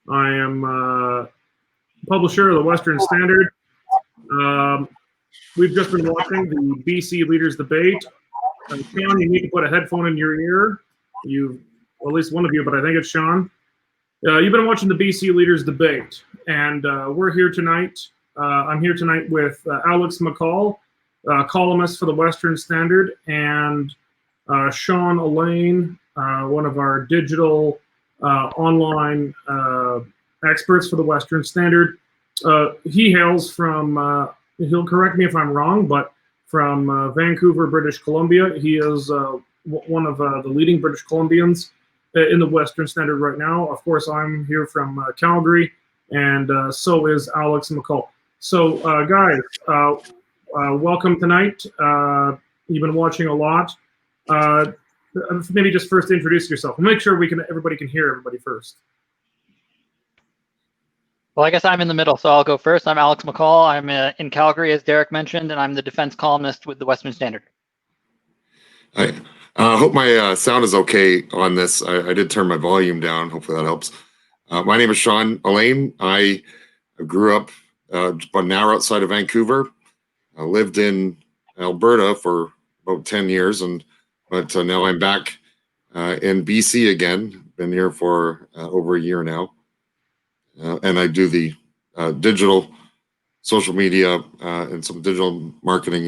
I am publisher of the Western Standard. We've just been watching the BC Leaders Debate. Sean, you need to put a headphone in your ear. Well, at least one of you, but I think it's Sean. You've been watching the BC Leaders Debate, and we're here tonight. I'm here tonight with Alex McCall, columnist for the Western Standard, and Sean Elaine, one of our digital online experts for the Western Standard. He hails from, he'll correct me if I'm wrong, but from Vancouver, British Columbia. He is one of the leading British Columbians in the Western Standard right now. Of course, I'm here from Calgary, and so is Alex McCall. So, guys, welcome tonight. You've been watching a lot. Maybe just first introduce yourself. We'll make sure everybody can hear everybody first. Well, I guess I'm in the middle, so I'll go first. I'm Alex McCall. I'm in Calgary, as Derek mentioned, and I'm the defense columnist with the Western Standard. I hope my sound is okay on this. I did turn my volume down. Hopefully that helps. My name is Sean Elaine. I grew up about an hour outside of Vancouver. I lived in Alberta for about 10 years, but now I'm back in BC again. Been here for over a year now. And I do the digital social media and some digital marketing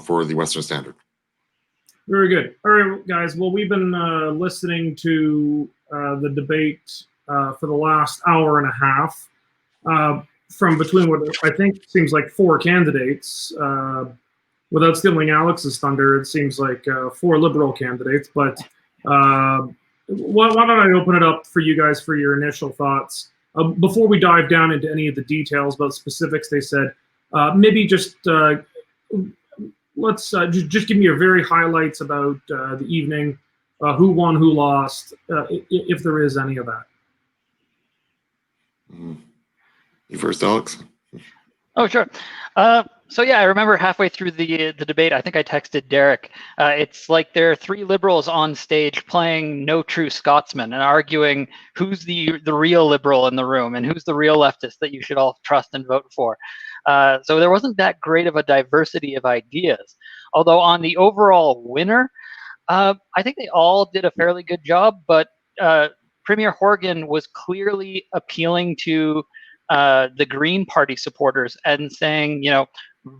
for the Western Standard. Very good. All right, guys. Well, we've been listening to the debate for the last hour and a half from between what I think seems like four candidates. Without stealing Alex's thunder, it seems like four Liberal candidates. But why don't I open it up for you guys for your initial thoughts? Before we dive down into any of the details about specifics they said, maybe just let's just give me your very highlights about the evening, who won, who lost, if there is any of that. You first, Alex. Oh, sure. So yeah, I remember halfway through the debate, I think I texted Derek. It's like there are three Liberals on stage playing No True Scotsman and arguing who's the real Liberal in the room and who's the real leftist that you should all trust and vote for. So there wasn't that great of a diversity of ideas. Although on the overall winner, I think they all did a fairly good job, but Premier Horgan was clearly appealing to the Green Party supporters and saying,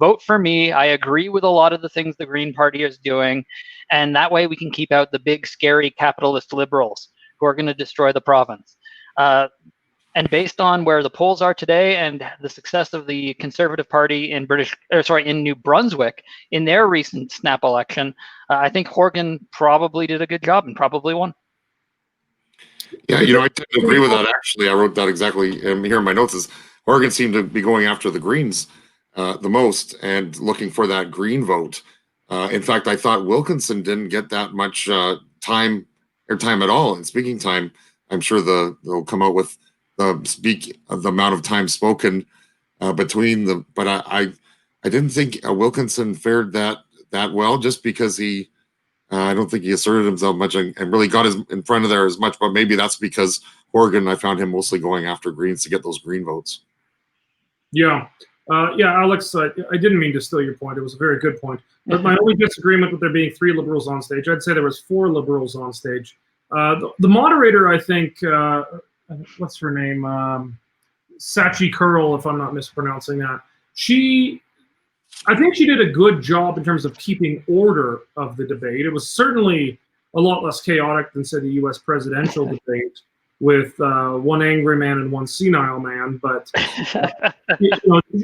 vote for me. I agree with a lot of the things the Green Party is doing, and that way we can keep out the big, scary capitalist Liberals who are going to destroy the province. And based on where the polls are today and the success of the Conservative Party in New Brunswick in their recent snap election, I think Horgan probably did a good job and probably won. Yeah, I tend to agree with that. Actually, I wrote that exactly here in my notes. Is Horgan seemed to be going after the Greens the most and looking for that Green vote. In fact, I thought Wilkinson didn't get that much time at all in speaking time. I'm sure they'll come out with the amount of time spoken between the. But I didn't think Wilkinson fared that well, just because I don't think he asserted himself much and really got in front of there as much. But maybe that's because Horgan, I found him mostly going after Greens to get those Green votes. Yeah. Alex, I didn't mean to steal your point. It was a very good point. But my only disagreement with there being three Liberals on stage, I'd say there was four Liberals on stage. The moderator, I think, what's her name? Sachi Curl, if I'm not mispronouncing that. I think she did a good job in terms of keeping order of the debate. It was certainly a lot less chaotic than, say, the U.S. presidential debate with one angry man and one senile man. But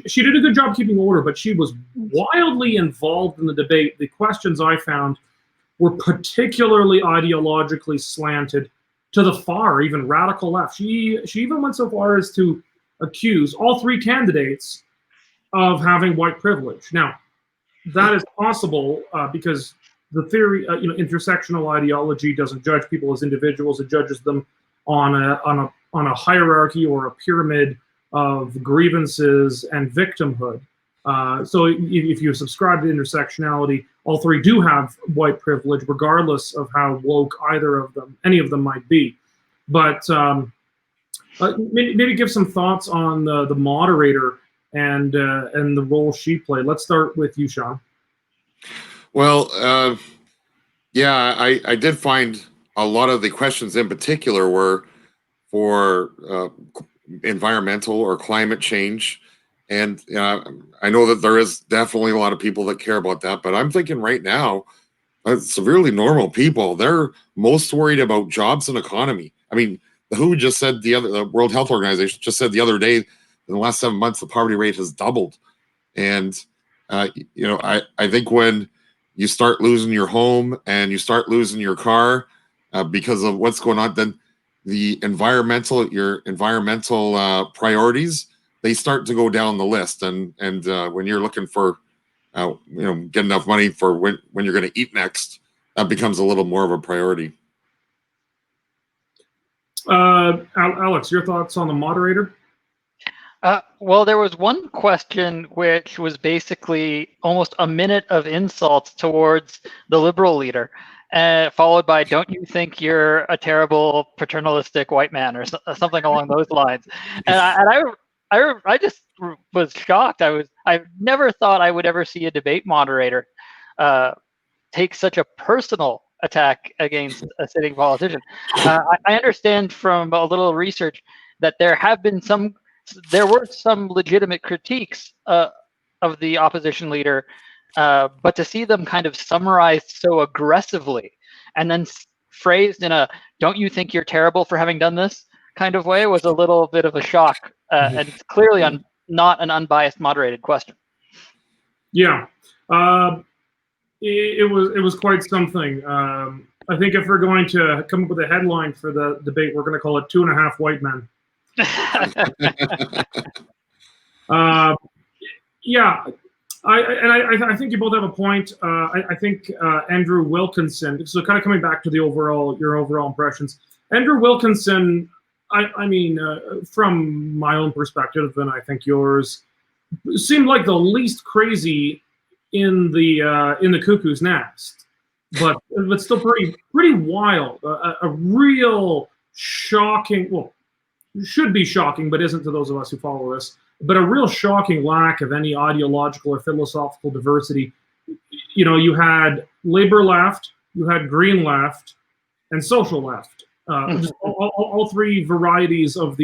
she did a good job keeping order, but she was wildly involved in the debate. The questions I found were particularly ideologically slanted to the far, even radical left. She even went so far as to accuse all three candidates of having white privilege. Now, that is possible because the theory, intersectional ideology doesn't judge people as individuals; it judges them on a hierarchy or a pyramid of grievances and victimhood. So if you subscribe to intersectionality, all three do have white privilege, regardless of how woke any of them might be. But Maybe give some thoughts on the moderator and the role she played. Let's start with you, Sean. Well, yeah, I did find a lot of the questions in particular were for environmental or climate change. And I know that there is definitely a lot of people that care about that, but I'm thinking right now, severely normal people, they're most worried about jobs and economy. I mean, the WHO just said the World Health Organization just said the other day, in the last 7 months, the poverty rate has doubled. And, I think when you start losing your home and you start losing your car because of what's going on, then your environmental priorities, they start to go down the list. And when you're looking for, get enough money for when you're going to eat next, that becomes a little more of a priority. Alex, your thoughts on the moderator? Well, there was one question which was basically almost a minute of insults towards the Liberal leader, followed by, "Don't you think you're a terrible paternalistic white man?" or something along those lines. And I just was shocked. I never thought I would ever see a debate moderator take such a personal attack against a sitting politician. I understand from a little research that there were some legitimate critiques of the opposition leader, but to see them kind of summarized so aggressively and then phrased in a "don't you think you're terrible for having done this" kind of way was a little bit of a shock, and it's clearly not an unbiased moderated question. Yeah, it was quite something. I think if we're going to come up with a headline for the debate, we're going to call it 2.5 White Men. Yeah, I think you both have a point. I think Andrew Wilkinson. So kind of coming back to your overall impressions, Andrew Wilkinson. I mean, from my own perspective, and I think yours, seemed like the least crazy in the cuckoo's nest, but still pretty wild. A real shocking. Well, should be shocking, but isn't to those of us who follow this, but a real shocking lack of any ideological or philosophical diversity. You had labor left, you had green left, and social left. Just all three varieties of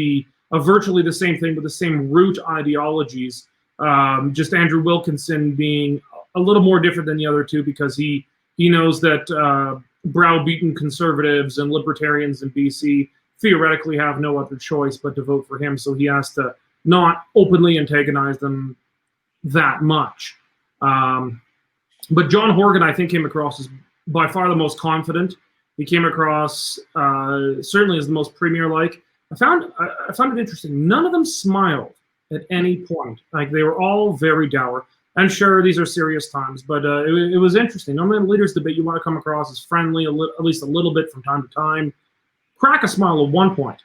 virtually the same thing with the same root ideologies. Just Andrew Wilkinson being a little more different than the other two because he knows that browbeaten conservatives and libertarians in BC theoretically have no other choice but to vote for him, so he has to not openly antagonize them that much. But John Horgan, I think, came across as by far the most confident. He came across certainly as the most premier-like. I found it interesting. None of them smiled at any point. Like, they were all very dour. And sure, these are serious times, but it was interesting. Normally in a leaders debate, you want to come across as friendly, at least a little bit from time to time. Crack a smile at one point.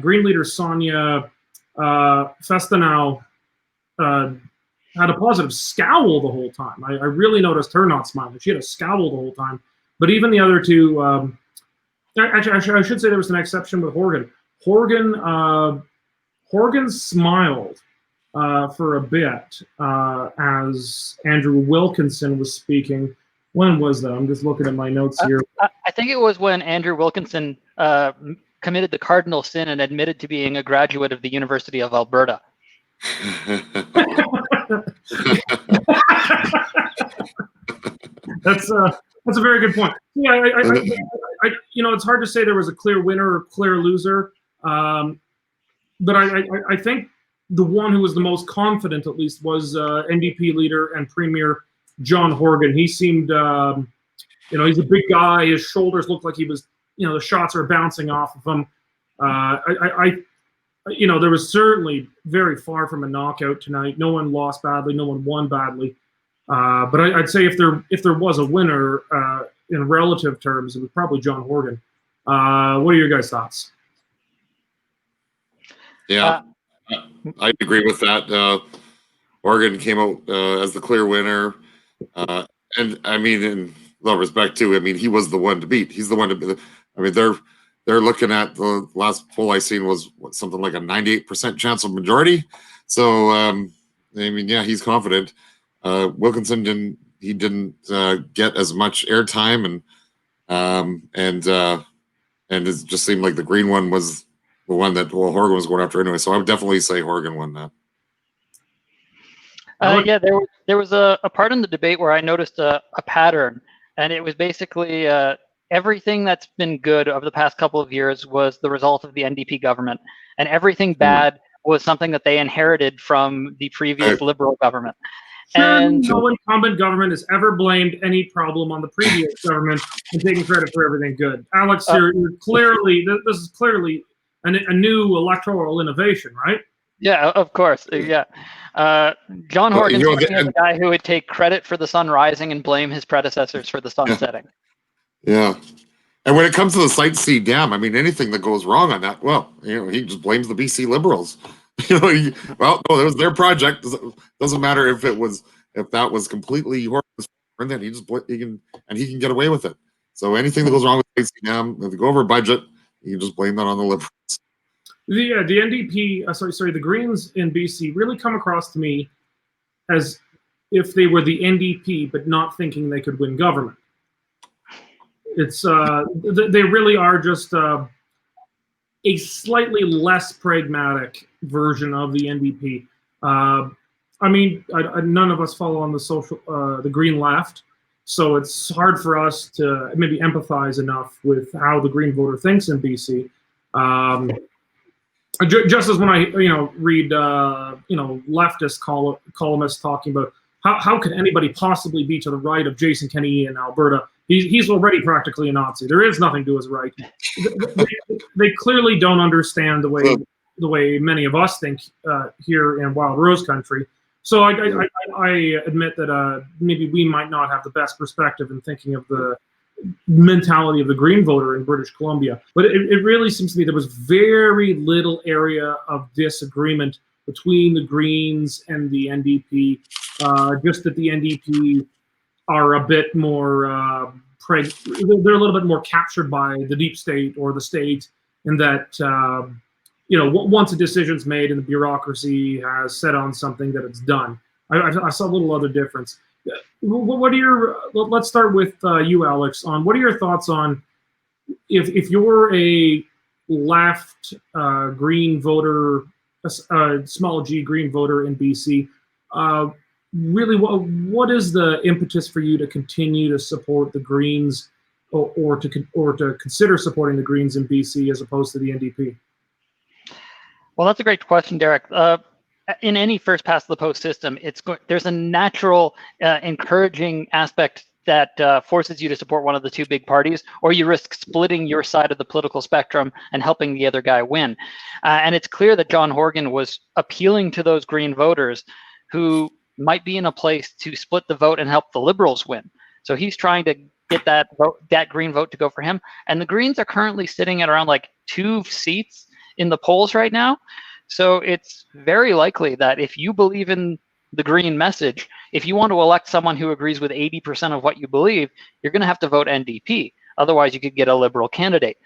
Green leader Sonia Festenau had a positive scowl the whole time. I really noticed her not smiling. She had a scowl the whole time. But even the other two, actually, I should say there was an exception with Horgan. Horgan smiled for a bit as Andrew Wilkinson was speaking. When was that? I'm just looking at my notes here. I think it was when Andrew Wilkinson committed the cardinal sin and admitted to being a graduate of the University of Alberta. That's a very good point. Yeah, it's hard to say there was a clear winner or clear loser, but I think the one who was the most confident, at least, was NDP leader and premier John Horgan. He seemed, he's a big guy. His shoulders looked like he was, the shots are bouncing off of him. There was certainly very far from a knockout tonight. No one lost badly. No one won badly. But I'd say if there was a winner in relative terms, it was probably John Horgan. What are your guys' thoughts? Yeah, I agree with that. Horgan came out as the clear winner. And I mean, in all respect too, I mean, he was the one to beat. He's the one to be. I mean, they're looking at the last poll I seen was something like a 98% chance of majority. So I mean, yeah, he's confident. Wilkinson didn't get as much airtime, and it just seemed like the Green one was the one that Horgan was going after anyway. So I would definitely say Horgan won that. Yeah, there was a part in the debate where I noticed a pattern, and it was basically everything that's been good over the past couple of years was the result of the NDP government, and everything bad was something that they inherited from the previous Liberal government. And no incumbent government has ever blamed any problem on the previous government and taken credit for everything good. Alex, you're clearly, this is clearly a new electoral innovation, right? Yeah, of course. Yeah. John Horgan is the guy who would take credit for the sun rising and blame his predecessors for the sun setting. Yeah. And when it comes to the Site C dam, I mean, anything that goes wrong on that, well, he just blames the BC Liberals. Well, no, that was their project. Doesn't matter if that was completely horrendous, and then he can get away with it. So anything that goes wrong with Site C dam, if they go over budget, you can just blame that on the Liberals. The NDP, the Greens in BC really come across to me as if they were the NDP, but not thinking they could win government. It's they really are just a slightly less pragmatic version of the NDP. I mean, none of us follow on the Green left, so it's hard for us to maybe empathize enough with how the Green voter thinks in BC. Just as when I read leftist columnists talking about how could anybody possibly be to the right of Jason Kenney in Alberta? He's already practically a Nazi. There is nothing to his right. They clearly don't understand the way many of us think here in Wild Rose Country. So I admit that maybe we might not have the best perspective in thinking of the mentality of the Green voter in British Columbia. But it really seems to me there was very little area of disagreement between the Greens and the NDP, just that the NDP are a bit more, they're a little bit more captured by the deep state or the state, and that, once a decision's made and the bureaucracy has set on something, that it's done. I saw a little other difference. What are your? Let's start with you, Alex. On what are your thoughts on if you're a left Green voter, small G Green voter in BC? Really, what is the impetus for you to continue to support the Greens, or to consider supporting the Greens in BC as opposed to the NDP? Well, that's a great question, Derek. In any first past the post system, there's a natural encouraging aspect that forces you to support one of the two big parties, or you risk splitting your side of the political spectrum and helping the other guy win. And it's clear that John Horgan was appealing to those Green voters who might be in a place to split the vote and help the Liberals win. So he's trying to get that Green vote to go for him. And the Greens are currently sitting at around like 2 seats in the polls right now. So it's very likely that if you believe in the Green message, if you want to elect someone who agrees with 80% of what you believe, you're going to have to vote NDP. Otherwise, you could get a Liberal candidate.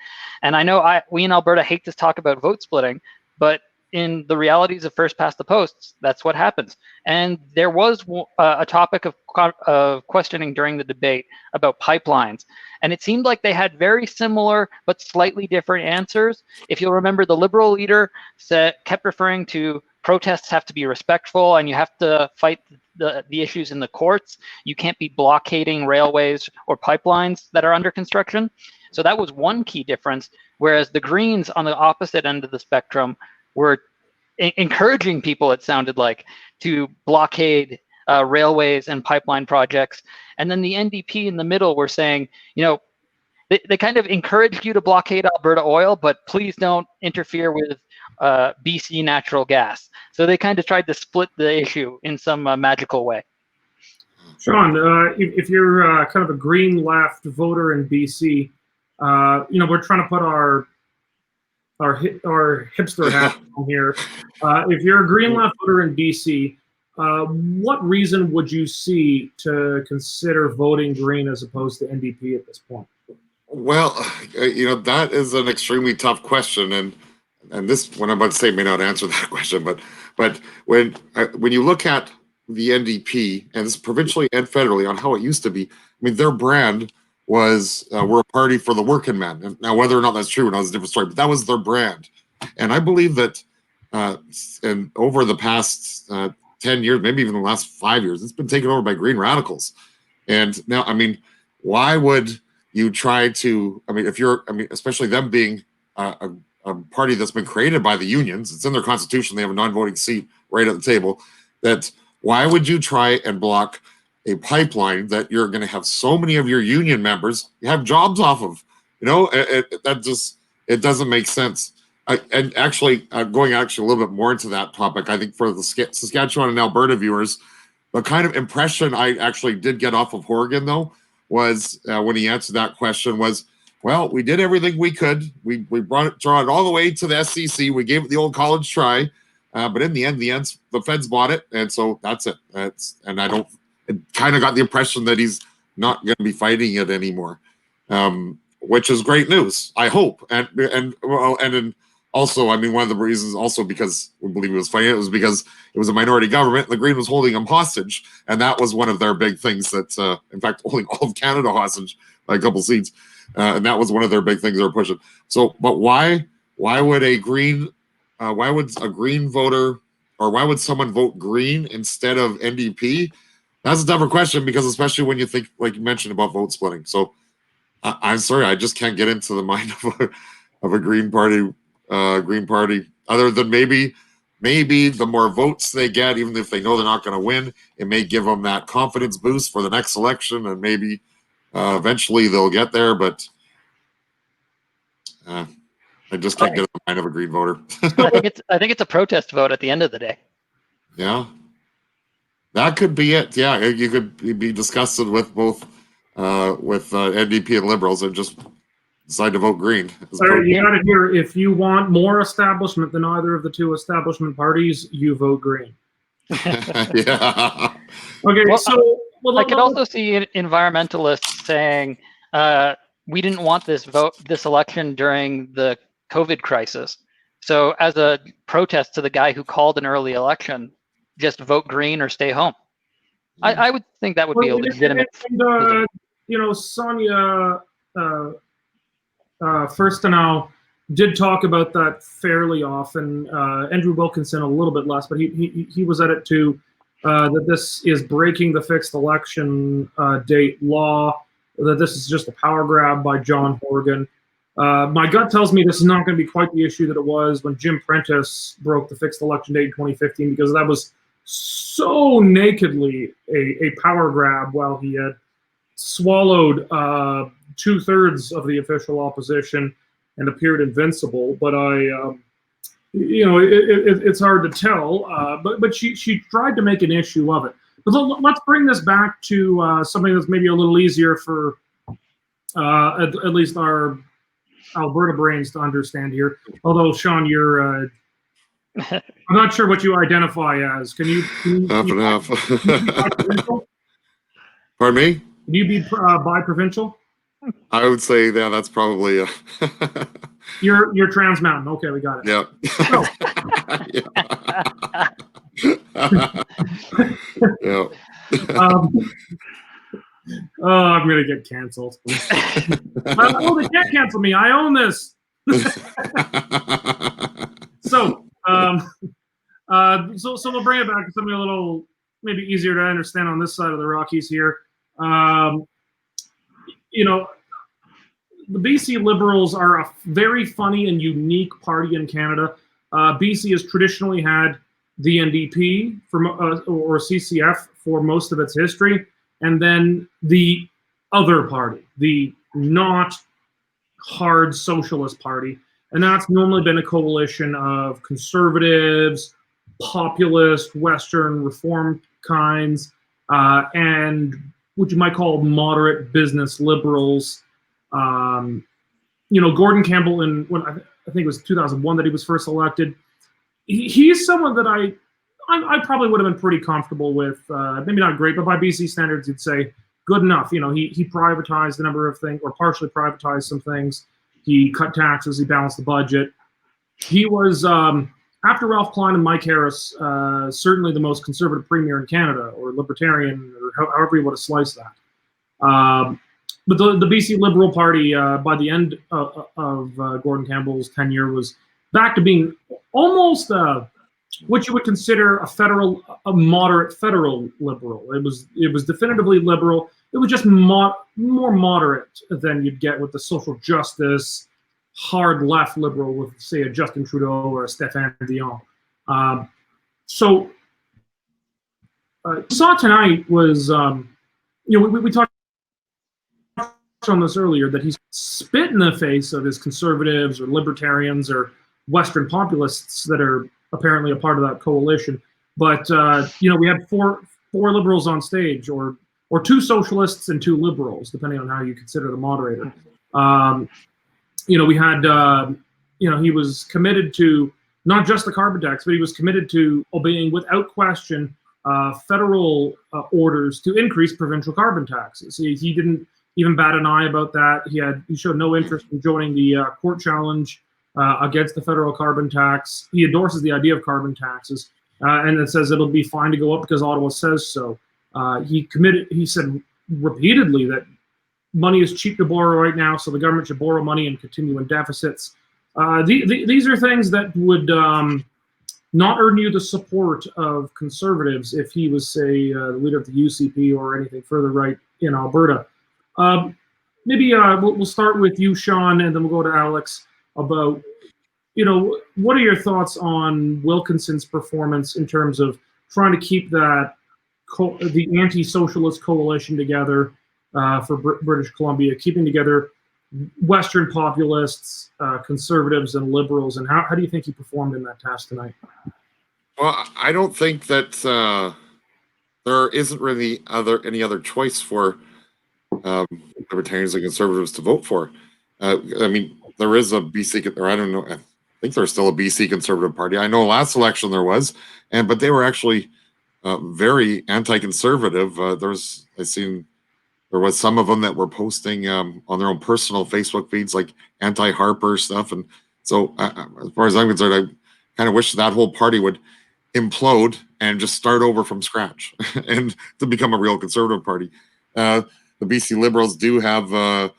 And I know we in Alberta hate to talk about vote splitting, but in the realities of first past the posts, that's what happens. And there was a topic of questioning during the debate about pipelines. And it seemed like they had very similar but slightly different answers. If you'll remember, the Liberal leader kept referring to protests have to be respectful and you have to fight the issues in the courts. You can't be blockading railways or pipelines that are under construction. So that was one key difference, whereas the Greens on the opposite end of the spectrum were encouraging people, it sounded like, to blockade railways and pipeline projects. And then the NDP in the middle were saying, they kind of encouraged you to blockade Alberta oil, but please don't interfere with BC natural gas. So they kind of tried to split the issue in some magical way. Sean, if you're kind of a Green left voter in BC, we're trying to put our hipster hat on here. If you're a Green left voter in BC, what reason would you see to consider voting Green as opposed to NDP at this point? Well, that is an extremely tough question, and this what I'm about to say may not answer that question, but when you look at the NDP, and this provincially and federally, on how it used to be, I mean, their brand was we're a party for the working man. And now, whether or not that's true or not is a different story, but that was their brand. And I believe that, and over the past 10 years, maybe even the last 5 years, it's been taken over by green radicals. And now, I mean, why would you try to, I mean, especially them being a party that's been created by the unions, it's in their constitution, they have a non-voting seat right at the table, that why would you try and block a pipeline that you're going to have so many of your union members have jobs off of? It doesn't make sense. And actually, going a little bit more into that topic, I think for the Saskatchewan and Alberta viewers, the kind of impression I actually did get off of Horgan, though, was when he answered that question was, well, we did everything we could. We brought it all the way to the SCC. We gave it the old college try. But in the end, the feds bought it. And so that's it. It kind of got the impression that he's not going to be fighting it anymore, which is great news, I hope. And also, I mean, one of the reasons also because we believe he was fighting it was because it was a minority government. The Green was holding him hostage. And that was one of their big things that, in fact, holding all of Canada hostage by a couple seats. And that was one of their big things they were pushing. So, but why would a Green voter, or why would someone vote Green instead of NDP? That's a tougher question, because especially when you think, like you mentioned, about vote splitting. So I'm sorry, I just can't get into the mind of a Green Party, other than maybe the more votes they get, even if they know they're not going to win, it may give them that confidence boost for the next election, and maybe eventually they'll get there. But I just can't get in the mind of a Green voter. I think it's a protest vote at the end of the day. Yeah, that could be it. Yeah, you could be disgusted with both NDP and Liberals and just decide to vote Green. Sorry, you got it here. If you want more establishment than either of the two establishment parties, you vote Green. Yeah. Okay, so I could also see environmentalists saying we didn't want this election during the COVID crisis. So as a protest to the guy who called an early election, just vote Green or stay home. I would think that would be a legitimate. Sonia Firstenow did talk about that fairly often. Andrew Wilkinson a little bit less, but he was at it too. That this is breaking the fixed election date law. That this is just a power grab by John Horgan. My gut tells me this is not going to be quite the issue that it was when Jim Prentice broke the fixed election date in 2015, because that was so nakedly a power grab, while he had swallowed 2/3 of the official opposition and appeared invincible. But it's hard to tell. But she tried to make an issue of it. But let's bring this back to something that's maybe a little easier for at least our Alberta brains to understand here. Although, Sean, you're I'm not sure what you identify as. Can you enough. Pardon me? Can you be bi-provincial? I would say, yeah, that's probably You're Trans Mountain. Okay, we got it. Yeah. Yeah. I'm gonna get canceled. They can't cancel me. I own this. So we'll bring it back to something a little maybe easier to understand on this side of the Rockies here. The BC Liberals are a very funny and unique party in Canada. BC has traditionally had the NDP or CCF for most of its history, and then the other party, the not hard socialist party. And that's normally been a coalition of conservatives, populist, Western reform kinds, and what you might call moderate business liberals. Gordon Campbell, when I think it was 2001 that he was first elected, he's someone that I probably would have been pretty comfortable with. Maybe not great, but by BC standards, you'd say good enough. You know, he privatized a number of things, or partially privatized some things. He cut taxes. He balanced the budget. He was, after Ralph Klein and Mike Harris, certainly the most conservative premier in Canada, or libertarian, or however you want to slice that. But the BC Liberal Party, by the end of Gordon Campbell's tenure, was back to being almost what you would consider a moderate federal liberal. It was definitively liberal. It was just more moderate than you'd get with the social justice, hard left liberal with, say, a Justin Trudeau or a Stéphane Dion. So saw tonight was, we talked on this earlier, that he's spit in the face of his conservatives or libertarians or Western populists that are apparently a part of that coalition. But we had four liberals on stage, or two socialists and two liberals, depending on how you consider the moderator. We had, he was committed to not just the carbon tax, but he was committed to obeying without question federal orders to increase provincial carbon taxes. He didn't even bat an eye about that. He showed no interest in joining the court challenge against the federal carbon tax. He endorses the idea of carbon taxes, and it says it'll be fine to go up because Ottawa says so. He said repeatedly that money is cheap to borrow right now, so the government should borrow money and continue in deficits. These are things that would not earn you the support of conservatives if he was, say, the leader of the UCP or anything further right in Alberta. Maybe we'll start with you, Sean, and then we'll go to Alex about, what are your thoughts on Wilkinson's performance in terms of trying to keep the anti-socialist coalition together for British Columbia, keeping together Western populists, conservatives, and liberals, and how do you think he performed in that task tonight? Well, I don't think that there isn't really any other choice for libertarians and conservatives to vote for. I mean, there is a BC, or I don't know, I think there's still a BC Conservative Party. I know last election there was, but they were actually very anti-conservative. There was some of them that were posting on their own personal Facebook feeds, like anti-Harper stuff. And so as far as I'm concerned, I kind of wish that whole party would implode and just start over from scratch and to become a real conservative party. The BC Liberals do have a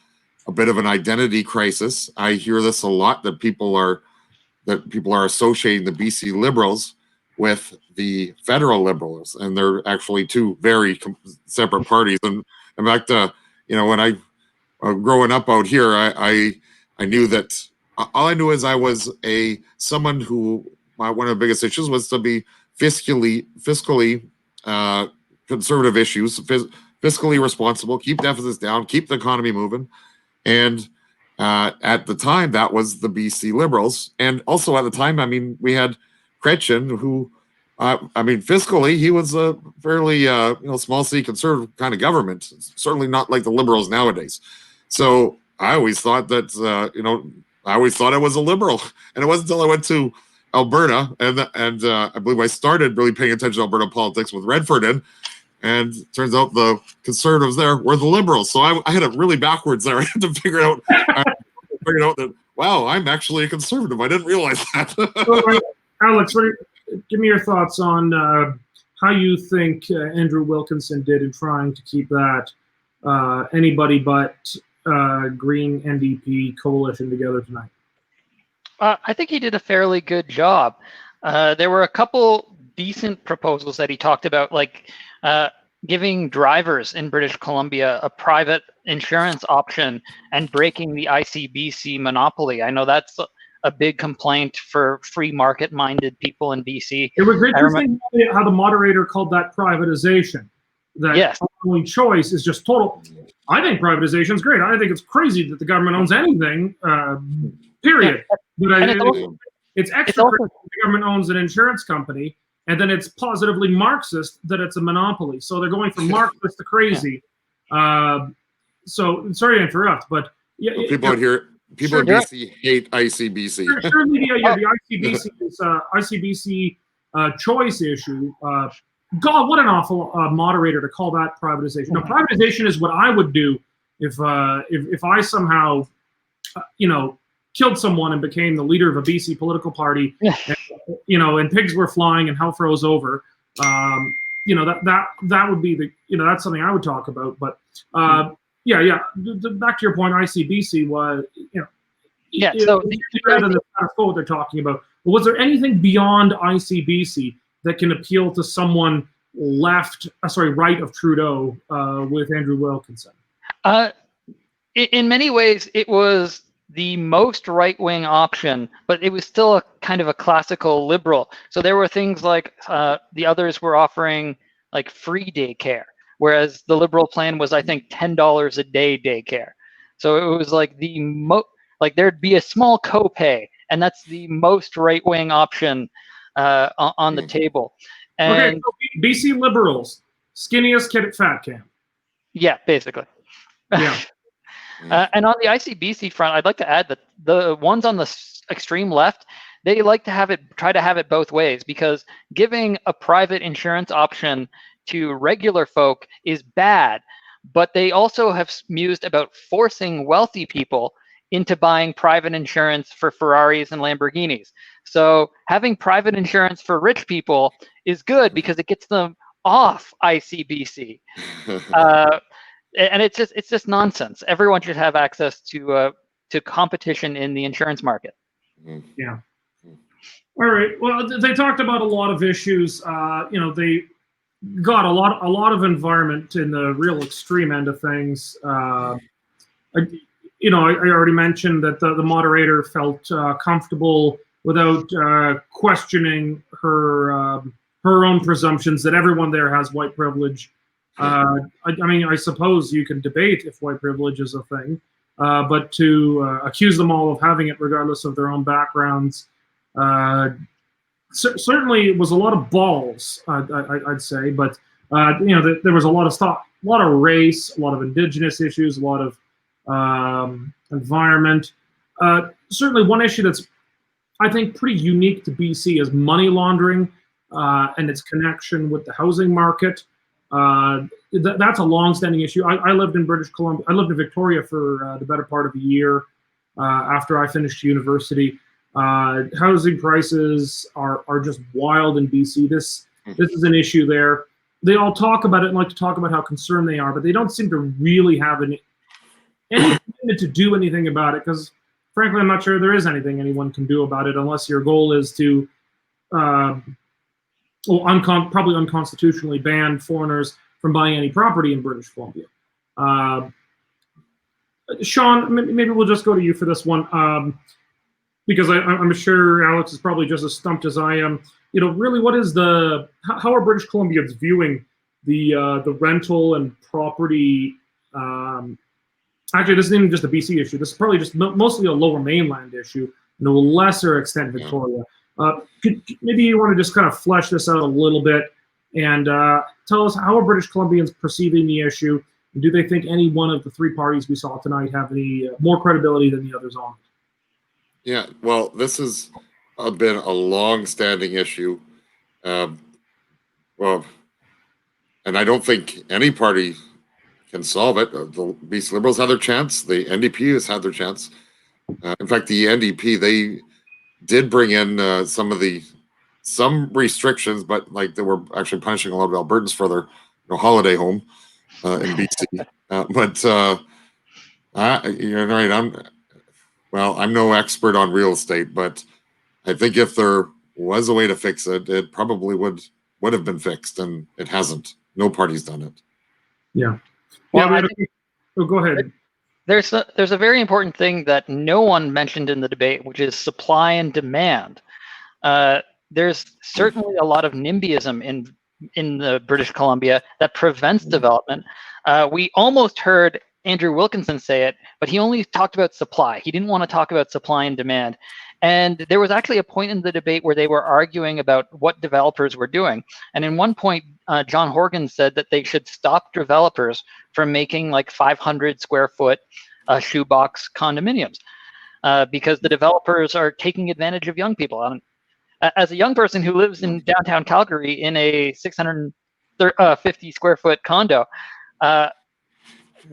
bit of an identity crisis. I hear this a lot, that people are associating the BC Liberals with the federal Liberals, and they're actually two very separate parties. And in fact, when I growing up out here, I knew that all I knew is I was someone who one of the biggest issues was to be fiscally conservative issues, fiscally responsible, keep deficits down, keep the economy moving. And at the time, that was the BC Liberals. And also at the time, I mean, we had Chrétien, who, fiscally, he was a fairly, small C conservative kind of government. Certainly not like the Liberals nowadays. So I always thought that, I was a Liberal. And it wasn't until I went to Alberta, and I believe I started really paying attention to Alberta politics with Redford in. And it turns out the conservatives there were the Liberals. So I had it really backwards there. I had to figure out that, wow, I'm actually a conservative. I didn't realize that. So, Alex, give me your thoughts on how you think Andrew Wilkinson did in trying to keep that anybody but Green NDP coalition together tonight. I think he did a fairly good job. There were a couple decent proposals that he talked about, like giving drivers in British Columbia a private insurance option and breaking the ICBC monopoly. I know that's a big complaint for free market-minded people in BC. It was interesting how the moderator called that privatization. That yes. only choice is just total. I think privatization is great. I think it's crazy that the government owns anything, period. Yeah. But it's extra crazy that the government owns an insurance company. And then it's positively Marxist that it's a monopoly. So they're going from Marxist to crazy. So sorry to interrupt, but people out here, people in BC hate ICBC. Sure, the ICBC is ICBC choice issue. God, what an awful moderator to call that privatization. No, privatization is what I would do if I somehow, killed someone and became the leader of a BC political party, and, and pigs were flying and hell froze over. That would be that's something I would talk about. But yeah. Back to your point, ICBC was, So rather than what they're talking about. But was there anything beyond ICBC that can appeal to someone right of Trudeau with Andrew Wilkinson? In many ways, it was the most right-wing option, but it was still a kind of a classical liberal. So there were things like the others were offering like free daycare, whereas the liberal plan was, I think, $10 a day daycare. So it was like there'd be a small copay, and that's the most right-wing option on the table. And, okay, so BC Liberals, skinniest kid at fat camp. Yeah, basically. Yeah. And on the ICBC front, I'd like to add that the ones on the extreme left, they like to try to have it both ways, because giving a private insurance option to regular folk is bad, but they also have mused about forcing wealthy people into buying private insurance for Ferraris and Lamborghinis. So having private insurance for rich people is good because it gets them off ICBC. And it's just nonsense. Everyone should have access to competition in the insurance market. Yeah. All right. Well, they talked about a lot of issues. They got a lot of environment in the real extreme end of things. I already mentioned that the moderator felt comfortable without questioning her own presumptions that everyone there has white privilege. I suppose you can debate if white privilege is a thing, but to accuse them all of having it regardless of their own backgrounds, certainly it was a lot of balls, I'd say, but there was a lot of stuff, a lot of race, a lot of indigenous issues, a lot of environment. Certainly one issue that's, I think, pretty unique to BC is money laundering and its connection with the housing market. That's a long-standing issue. I lived in British Columbia. I lived in Victoria for the better part of a year after I finished university. Housing prices are just wild in BC. This is an issue there. They all talk about it and like to talk about how concerned they are, but they don't seem to really have any commitment to do anything about it, because frankly, I'm not sure there is anything anyone can do about it unless your goal is to probably unconstitutionally ban foreigners from buying any property in British Columbia. Sean, maybe we'll just go to you for this one, because I'm sure Alex is probably just as stumped as I am. Really, how are British Columbians viewing the rental and property? Actually, this isn't even just a BC issue. This is probably just mostly a Lower Mainland issue, and to a lesser extent Victoria. Maybe you want to just kind of flesh this out a little bit and tell us how are British Columbians perceiving the issue, and do they think any one of the three parties we saw tonight have any more credibility than the others on it? Yeah, well, this has been a long-standing issue. And I don't think any party can solve it. The BC Liberals had their chance. The NDP has had their chance. In fact, the NDP, they did bring in some restrictions, but like they were actually punishing a lot of Albertans for their holiday home in BC. You're right. I'm no expert on real estate, but I think if there was a way to fix it, it probably would have been fixed, and it hasn't. No party's done it. Yeah. Well, go ahead. There's a very important thing that no one mentioned in the debate, which is supply and demand. There's certainly a lot of NIMBYism in the British Columbia that prevents development. We almost heard Andrew Wilkinson say it, but he only talked about supply. He didn't want to talk about supply and demand. And there was actually a point in the debate where they were arguing about what developers were doing. And in one point, John Horgan said that they should stop developers from making like 500 square foot shoebox condominiums because the developers are taking advantage of young people. As a young person who lives in downtown Calgary in a 600 50 square foot condo.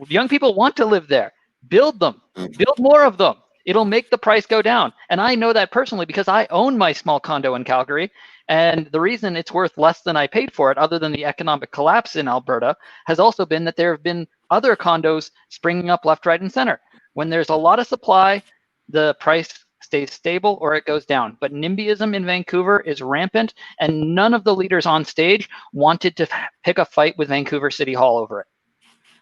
Young people want to live there. Build them. Build more of them. It'll make the price go down. And I know that personally because I own my small condo in Calgary. And the reason it's worth less than I paid for it, other than the economic collapse in Alberta, has also been that there have been other condos springing up left, right, and center. When there's a lot of supply, the price stays stable or it goes down. But NIMBYism in Vancouver is rampant, and none of the leaders on stage wanted to pick a fight with Vancouver City Hall over it.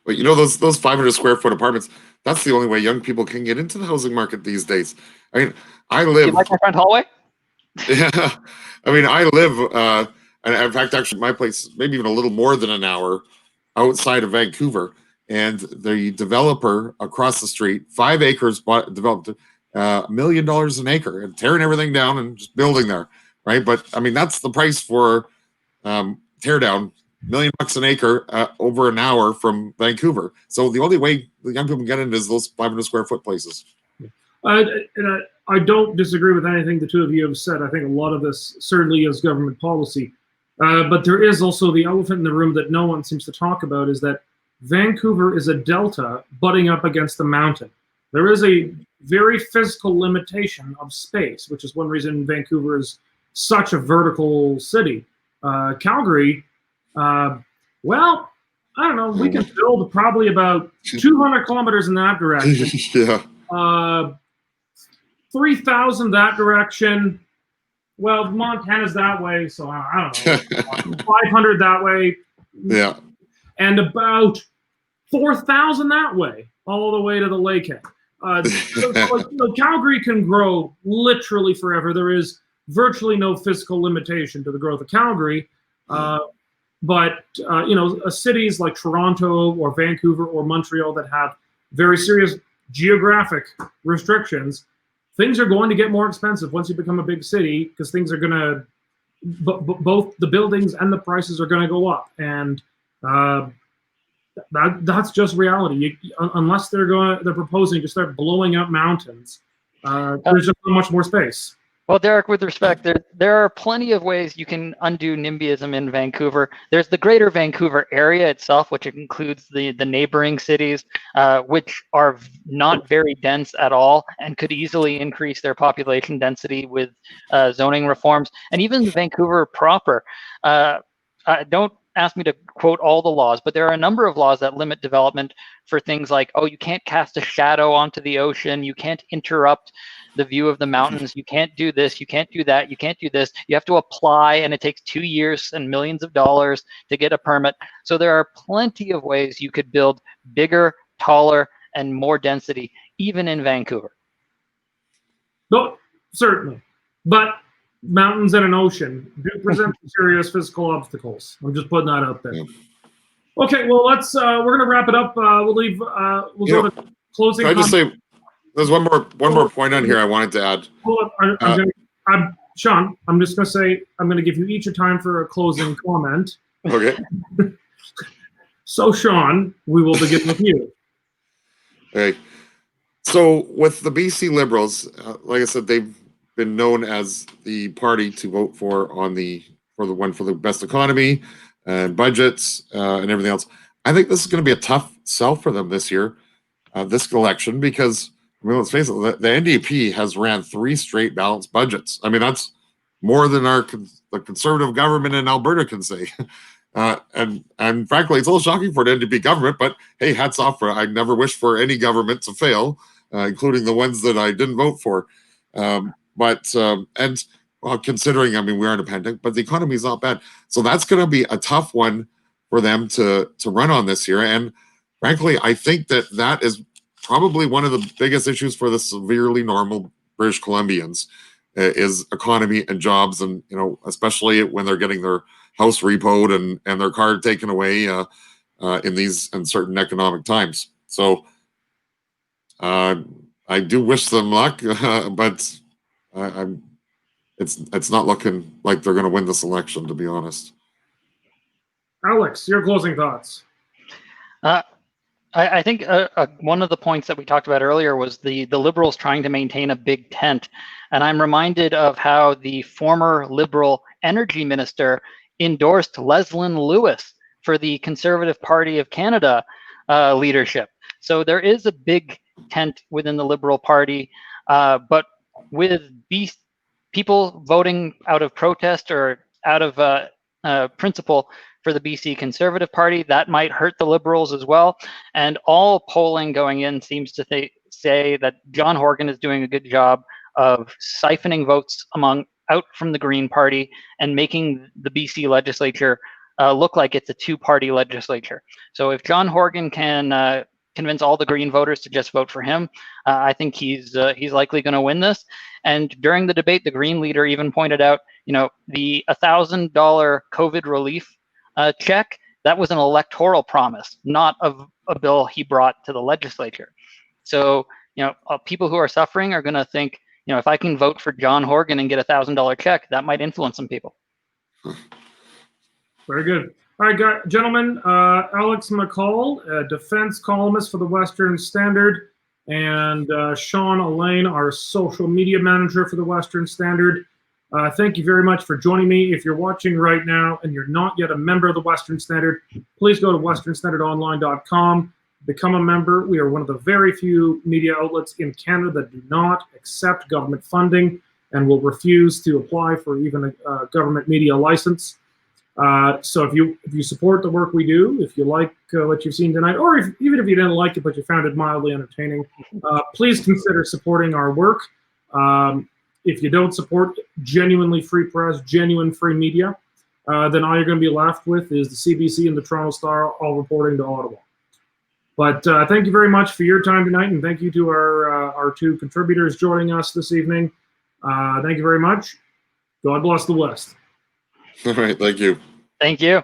But you know, those 500 square foot apartments, that's the only way young people can get into the housing market these days. I mean, I live. You like my front hallway? Yeah, I mean, I live, and in fact, actually, my place maybe even a little more than an hour outside of Vancouver, and the developer across the street, 5 acres, developed $1 million an acre, and tearing everything down and just building there, right? But I mean, that's the price for tear down. $1 million an acre over an hour from Vancouver. So the only way the young people can get into is those 500 square foot places. I don't disagree with anything the two of you have said. I think a lot of this certainly is government policy. But there is also the elephant in the room that no one seems to talk about, is that Vancouver is a delta butting up against the mountain. There is a very physical limitation of space, which is one reason Vancouver is such a vertical city. Calgary, well, I don't know, we can build probably about 200 kilometers in that direction. Yeah. 3,000 that direction. Well, Montana's that way, so I don't know. 500 that way. Yeah. And about 4,000 that way, all the way to the lakehead. So Calgary can grow literally forever. There is virtually no physical limitation to the growth of Calgary. But cities like Toronto or Vancouver or Montreal that have very serious geographic restrictions, things are going to get more expensive once you become a big city, because things are going to, both the buildings and the prices are going to go up, and that's just reality. Unless they're proposing to start blowing up mountains, there's just not much more space. Well, Derek, with respect, there are plenty of ways you can undo NIMBYism in Vancouver. There's the greater Vancouver area itself, which includes the neighboring cities, which are not very dense at all and could easily increase their population density with zoning reforms. And even Vancouver proper, don't ask me to quote all the laws, but there are a number of laws that limit development for things like, you can't cast a shadow onto the ocean, you can't interrupt the view of the mountains, you can't do this, you can't do that, you can't do this. You have to apply, and it takes 2 years and millions of dollars to get a permit. So there are plenty of ways you could build bigger, taller, and more density, even in Vancouver. No, certainly. But mountains and an ocean do present serious physical obstacles. I'm just putting that out there. Okay, well, we're going to wrap it up. We'll go to closing. Can I just say, there's one more point on here I wanted to add. Hold on, Sean, I'm just going to say, I'm going to give you each a time for a closing comment. Okay. So, Sean, we will begin with you. Okay. So with the BC Liberals, like I said, they've been known as the party to vote for the best economy and budgets and everything else. I think this is going to be a tough sell for them this year, this election, because let's face it, the NDP has ran 3 straight balanced budgets. I mean, that's more than the conservative government in Alberta can say. And frankly, it's a little shocking for an NDP government, but hey, hats off for it. I never wish for any government to fail, including the ones that I didn't vote for. Considering, I mean, we're independent, but the economy is not bad. So that's going to be a tough one for them to run on this year. And frankly, I think that is probably one of the biggest issues for the severely normal British Columbians is economy and jobs. And, especially when they're getting their house repoed and their car taken away in certain economic times. So I do wish them luck, but it's not looking like they're going to win this election, to be honest. Alex, your closing thoughts. I think one of the points that we talked about earlier was the Liberals trying to maintain a big tent. And I'm reminded of how the former Liberal energy minister endorsed Leslyn Lewis for the Conservative Party of Canada leadership. So there is a big tent within the Liberal Party, but with people voting out of protest or out of principle for the BC Conservative Party, that might hurt the Liberals as well. And all polling going in seems to say that John Horgan is doing a good job of siphoning votes out from the Green Party and making the BC legislature look like it's a two-party legislature. So if John Horgan can convince all the Green voters to just vote for him, I think he's likely going to win this. And during the debate, the Green leader even pointed out, the $1,000 COVID relief check, that was an electoral promise, not of a bill he brought to the legislature. So, people who are suffering are going to think, if I can vote for John Horgan and get a $1,000 check, that might influence some people. Very good. All right, gentlemen, Alex McCall, a defense columnist for the Western Standard, and Sean Elaine, our social media manager for the Western Standard. Thank you very much for joining me. If you're watching right now and you're not yet a member of the Western Standard, please go to westernstandardonline.com, become a member. We are one of the very few media outlets in Canada that do not accept government funding and will refuse to apply for even a government media license. So if you support the work we do, if you like what you've seen tonight, or even if you didn't like it but you found it mildly entertaining, please consider supporting our work. If you don't support genuinely free press, genuine free media, then all you're going to be left with is the CBC and the Toronto Star all reporting to Ottawa. But thank you very much for your time tonight, and thank you to our two contributors joining us this evening. Thank you very much. God bless the West. All right, thank you. Thank you.